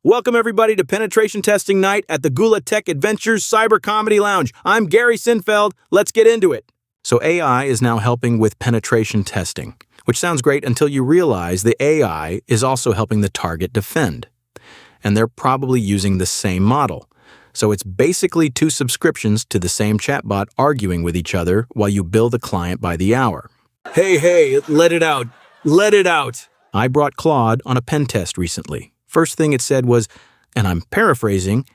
Welcome, everybody, to Penetration Testing Night at the Gula Tech Adventures Cyber Comedy Lounge. I'm Gary Cynfeld. Let's get into it. So AI is now helping with penetration testing, which sounds great until you realize the AI is also helping the target defend. And they're probably using the same model. So it's basically two subscriptions to the same chatbot arguing with each other while you bill the client by the hour. Hey, let it out. Let it out. I brought Claude on a pen test recently. First thing it said was, and I'm paraphrasing,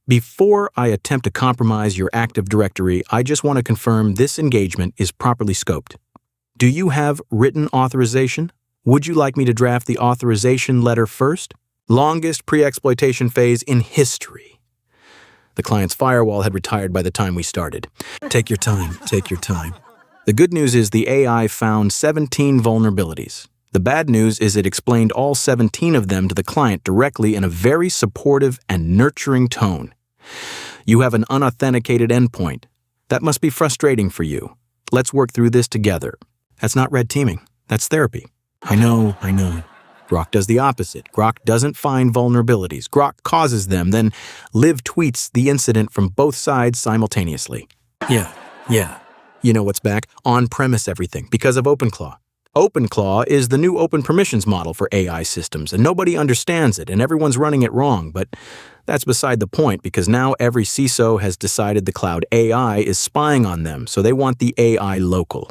"Before I attempt to compromise your Active Directory, I just want to confirm this engagement is properly scoped. Do you have written authorization? Would you like me to draft the authorization letter first? Longest pre-exploitation phase in history." The client's firewall had retired by the time we started. Take your time, take your time. The good news is the AI found 17 vulnerabilities. The bad news is it explained all 17 of them to the client directly in a very supportive and nurturing tone. You have an unauthenticated endpoint. That must be frustrating for you. Let's work through this together. That's not red teaming. That's therapy. I know. Grok does the opposite. Grok doesn't find vulnerabilities. Grok causes them, then Liv tweets the incident from both sides simultaneously. Yeah. You know what's back? On-premise everything, because of OpenClaw. OpenClaw is the new open permissions model for AI systems, and nobody understands it, and everyone's running it wrong, but that's beside the point because now every CISO has decided the cloud AI is spying on them, so they want the AI local,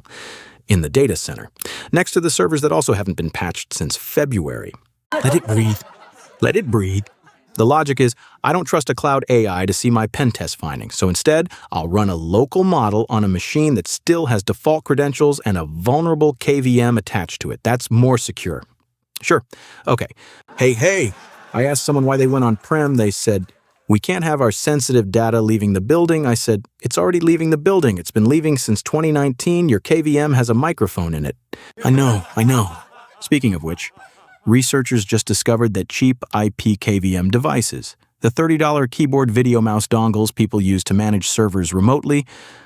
in the data center, next to the servers that also haven't been patched since February. Let it breathe. Let it breathe. The logic is, I don't trust a cloud AI to see my pen test findings, so instead, I'll run a local model on a machine that still has default credentials and a vulnerable KVM attached to it. That's more secure. Sure. Okay. Hey. I asked someone why they went on-prem. They said, "We can't have our sensitive data leaving the building." I said, "It's already leaving the building. It's been leaving since 2019. Your KVM has a microphone in it." I know. Speaking of which, researchers just discovered that cheap IP KVM devices, the $30 keyboard video mouse dongles people use to manage servers remotely,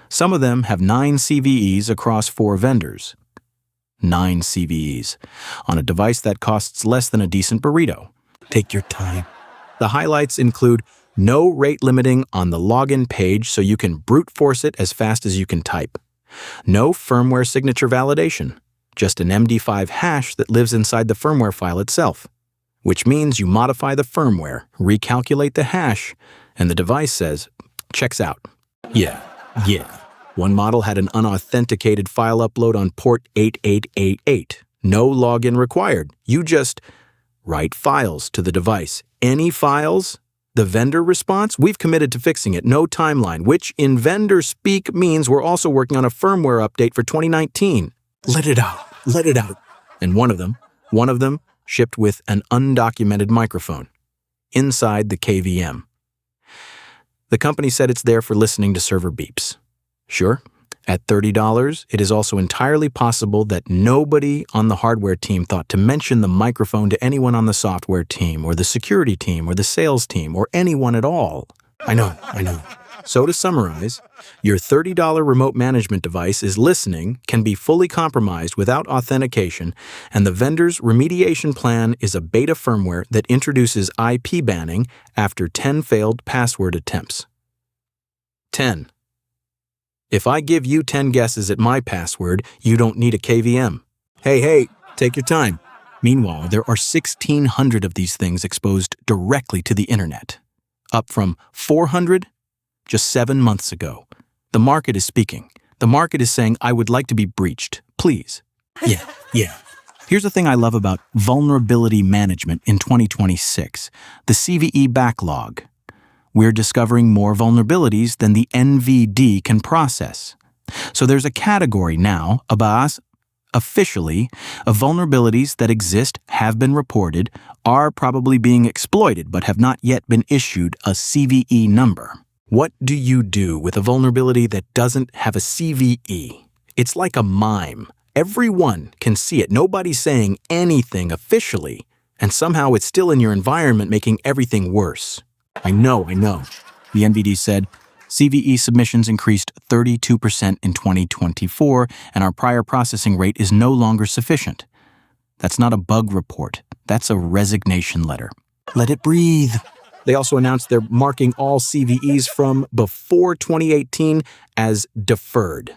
some of them have 9 CVEs across 4 vendors. 9 CVEs on a device that costs less than a decent burrito. Take your time. The highlights include no rate limiting on the login page so you can brute force it as fast as you can type. No firmware signature validation. Just an MD5 hash that lives inside the firmware file itself, which means you modify the firmware, recalculate the hash, and the device says, "Checks out." Yeah. One model had an unauthenticated file upload on port 8888. No login required. You just write files to the device. Any files? The vendor response? We've committed to fixing it. No timeline, which in vendor speak means we're also working on a firmware update for 2019. Let it out. And one of them shipped with an undocumented microphone inside the KVM. The company said it's there for listening to server beeps. Sure, at $30, it is also entirely possible that nobody on the hardware team thought to mention the microphone to anyone on the software team or the security team or the sales team or anyone at all. I know. So to summarize, your $30 remote management device is listening, can be fully compromised without authentication, and the vendor's remediation plan is a beta firmware that introduces IP banning after 10 failed password attempts. 10. If I give you 10 guesses at my password, you don't need a KVM. Hey, take your time. Meanwhile, there are 1,600 of these things exposed directly to the internet, up from 400 just 7 months ago. The market is speaking. The market is saying, "I would like to be breached. Please." Yeah. Here's the thing I love about vulnerability management in 2026, the CVE Backlog. We're discovering more vulnerabilities than the NVD can process. So there's a category now, officially, of vulnerabilities that exist, have been reported, are probably being exploited, but have not yet been issued a CVE number. What do you do with a vulnerability that doesn't have a CVE? It's like a mime. Everyone can see it. Nobody's saying anything officially, and somehow it's still in your environment, making everything worse. I know. The NVD said, CVE submissions increased 32% in 2024, and our prior processing rate is no longer sufficient. That's not a bug report. That's a resignation letter. Let it breathe. They also announced they're marking all CVEs from before 2018 as deferred.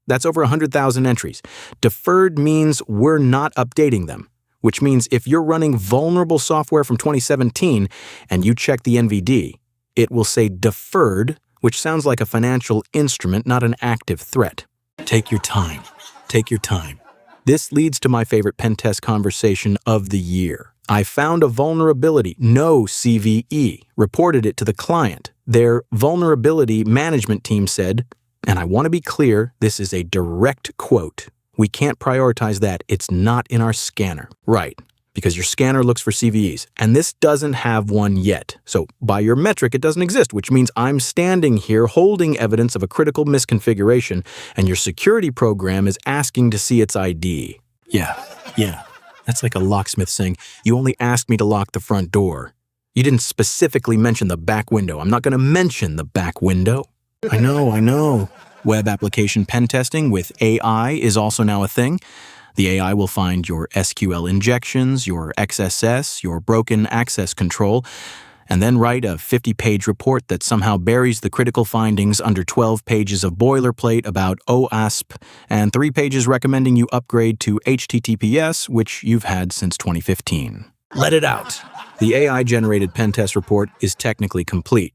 That's over 100,000 entries. Deferred means we're not updating them, which means if you're running vulnerable software from 2017 and you check the NVD, it will say deferred, which sounds like a financial instrument, not an active threat. Take your time. Take your time. This leads to my favorite pen test conversation of the year. I found a vulnerability, no CVE, reported it to the client. Their vulnerability management team said, and I want to be clear, this is a direct quote, "We can't prioritize that, it's not in our scanner." Right, because your scanner looks for CVEs, and this doesn't have one yet. So by your metric, it doesn't exist, which means I'm standing here holding evidence of a critical misconfiguration, and your security program is asking to see its ID. Yeah. That's like a locksmith saying, "You only asked me to lock the front door. You didn't specifically mention the back window. I'm not going to mention the back window." I know. Web application pen testing with AI is also now a thing. The AI will find your SQL injections, your XSS, your broken access control, and then write a 50-page report that somehow buries the critical findings under 12 pages of boilerplate about OASP and 3 pages recommending you upgrade to HTTPS, which you've had since 2015. Let it out. The AI-generated pen test report is technically complete.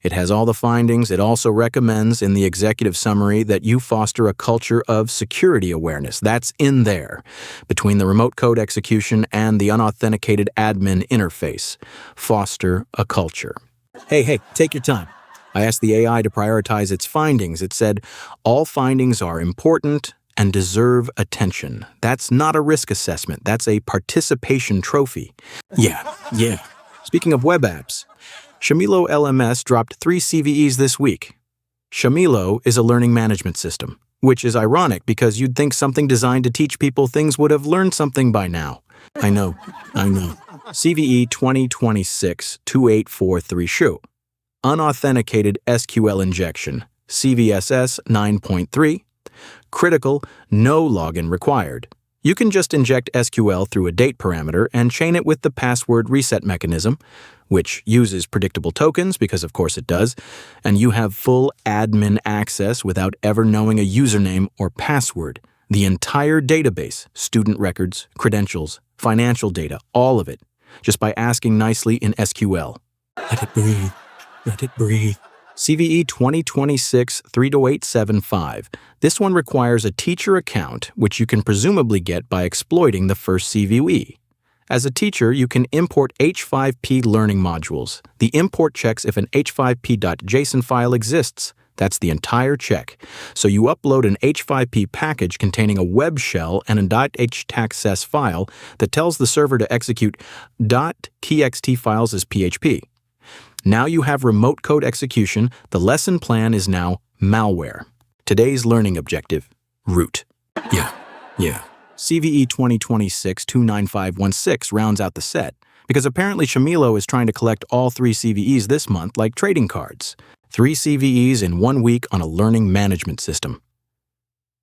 It has all the findings. It also recommends in the executive summary that you foster a culture of security awareness. That's in there, between the remote code execution and the unauthenticated admin interface. Foster a culture. Hey, take your time. I asked the AI to prioritize its findings. It said, all findings are important and deserve attention. That's not a risk assessment. That's a participation trophy. Yeah. Speaking of web apps, Chamilo LMS dropped 3 CVEs this week. Chamilo is a learning management system, which is ironic because you'd think something designed to teach people things would have learned something by now. I know. CVE 2026-2843 show. Unauthenticated SQL injection, CVSS 9.3. Critical, no login required. You can just inject SQL through a date parameter and chain it with the password reset mechanism, which uses predictable tokens, because of course it does, and you have full admin access without ever knowing a username or password. The entire database, student records, credentials, financial data, all of it, just by asking nicely in SQL. Let it breathe. CVE 2026-32875. This one requires a teacher account, which you can presumably get by exploiting the first CVE. As a teacher, you can import H5P learning modules. The import checks if an h5p.json file exists. That's the entire check. So you upload an H5P package containing a web shell and a .htaccess file that tells the server to execute .txt files as PHP. Now you have remote code execution. The lesson plan is now malware. Today's learning objective, root. Yeah. CVE 2026-29516 rounds out the set, because apparently Chamilo is trying to collect all 3 CVEs this month like trading cards. 3 CVEs in 1 week on a learning management system.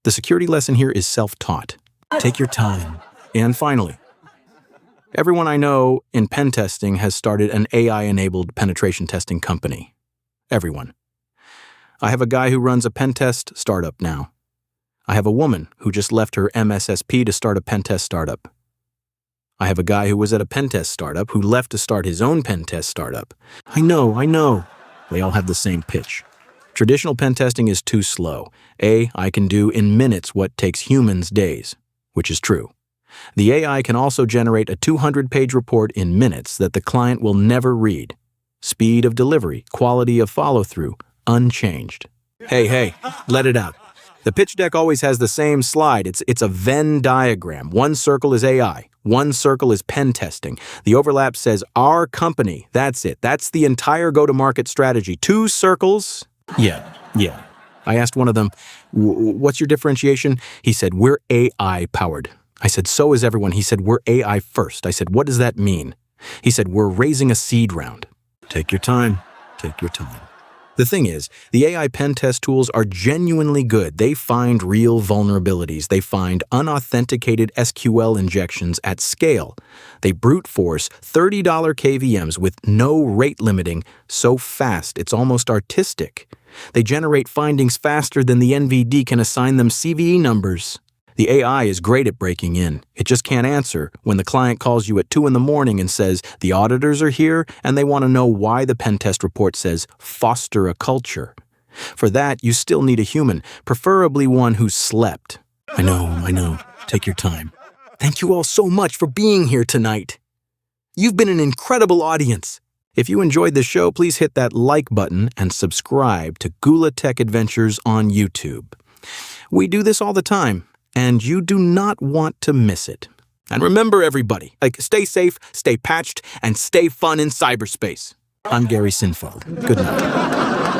The security lesson here is self-taught. Take your time. And finally, everyone I know in pen testing has started an AI-enabled penetration testing company. Everyone. I have a guy who runs a pen test startup now. I have a woman who just left her MSSP to start a pen test startup. I have a guy who was at a pen test startup who left to start his own pen test startup. I know. They all have the same pitch. Traditional pen testing is too slow. I can do in minutes what takes humans days, which is true. The AI can also generate a 200-page report in minutes that the client will never read. Speed of delivery, quality of follow-through, unchanged. Hey, let it out. The pitch deck always has the same slide. It's a Venn diagram. One circle is AI. One circle is pen testing. The overlap says our company. That's it. That's the entire go-to-market strategy. 2 circles. Yeah. I asked one of them, what's your differentiation? He said, we're AI-powered. I said, so is everyone. He said, we're AI first. I said, what does that mean? He said, we're raising a seed round. Take your time. The thing is, the AI pen test tools are genuinely good. They find real vulnerabilities. They find unauthenticated SQL injections at scale. They brute force $30 KVMs with no rate limiting so fast it's almost artistic. They generate findings faster than the NVD can assign them CVE numbers. The AI is great at breaking in. It just can't answer when the client calls you at 2 in the morning and says, the auditors are here and they want to know why the pen test report says, foster a culture. For that, you still need a human, preferably one who's slept. I know. Take your time. Thank you all so much for being here tonight. You've been an incredible audience. If you enjoyed the show, please hit that like button and subscribe to Gula Tech Adventures on YouTube. We do this all the time, and you do not want to miss it. And remember, everybody, stay safe, stay patched, and stay fun in cyberspace. I'm Gary Cynfeld. Good night.